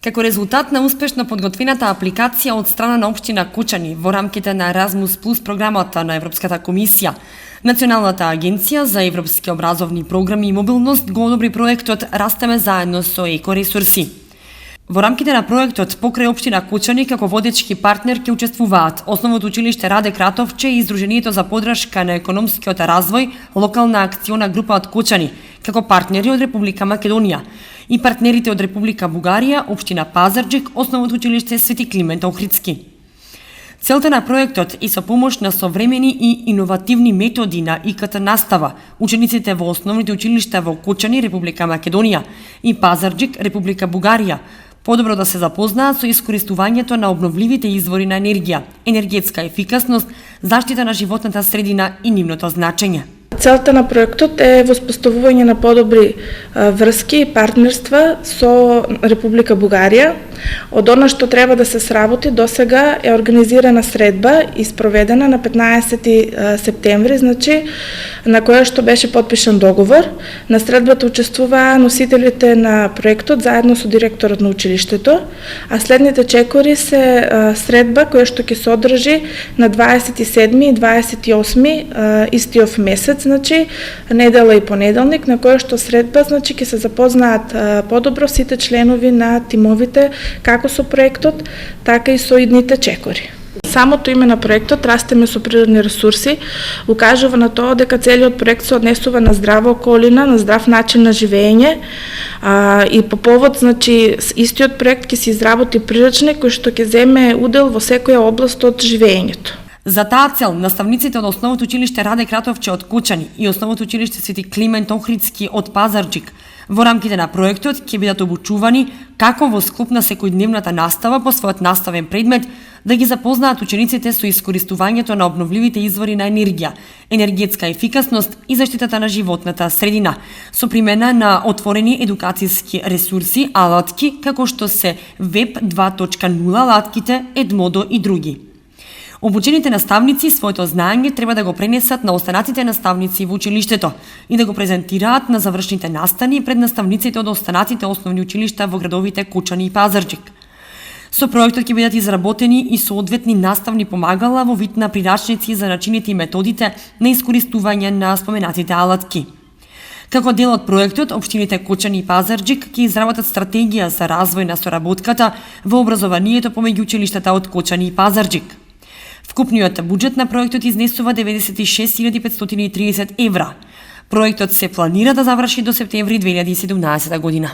Како резултат на успешно подготвената апликација од страна на општина Кучани во рамките на Erasmus Plus програмата на Европската комисија, Националната агенција за европски образовни програми и мобилност го одобри проектот Растеме заедно со екоресурси. Во рамките на проектот покрај општина Кучани како водечки партнер ќе учествуваат Основното училиште Раде Кратовче и Издруженијето за поддршка на економскиот развој, локална акциона група од Кучани, како партнери од Република Македонија и партнерите од Република Бугарија, општина Пазарџик, Основното училиште Свети Климент Охридски. Целта на проектот е со помош на современи и иновативни методи на ИКТ настава, учениците во основните училишта во Кучани, Република Македонија и Пазарџик, Република Бугарија, подобро да се запознаат со искористувањето на обновливите извори на енергија, енергетска ефикасност, заштита на животната средина и нивното значење. Целта на проектот е воспоставување на подобри врски и партнерства со Република Бугарија. Од она што треба да се сработи, досега е организирана средба и спроведена на 15 септември, на која што беше подпишан договор. На средбата учествуваа носителите на проектот заедно со директорот на училиштето, а следните чекори се средба која што ќе се одржи на 27 и 28 истиот месец, недела и понеделник, на која што средба ќе се запознаат подобро сите членови на тимовите како со проектот, така и со идните чекори. Самото име на проектот Растеме со природни ресурси укажува на тоа дека целиот проект се однесува на здрава околина, на здрав начин на живење и по повод истиот проект ќе се изработи прирачник кој што ќе земе удел во секоја област од живењето. За таа цел, наставниците од Основното училиште Раде Кратовче од Кучани и Основното училиште Свети Климент Охридски од Пазарџик во рамките на проектот ќе бидат обучувани како во склоп на секојдневната настава по својот наставен предмет да ги запознаат учениците со искористувањето на обновливите извори на енергија, енергетска ефикасност и заштитата на животната средина, со примена на отворени едукацијски ресурси, алатки, како што се Web 2.0 алатките, Edmodo и други. Обучените наставници своето знаење треба да го пренесат на останатите наставници во училиштето и да го презентираат на завршните настани пред наставниците од останатите основни училишта во градовите Кучани и Пазарџик. Со проектот ќе бидат изработени и соодветни наставни помагала во вид на прирачници за начините и методите на искористување на споменатите алатки. Како дел од проектот, општините Кучани и Пазарџик ќе изработат стратегија за развој на соработката во образованието помеѓу училиштата од Кучани и Пазарџик. Вкупниот буџет на проектот изнесува 96.530 евра. Проектот се планира да заврши до септември 2017 година.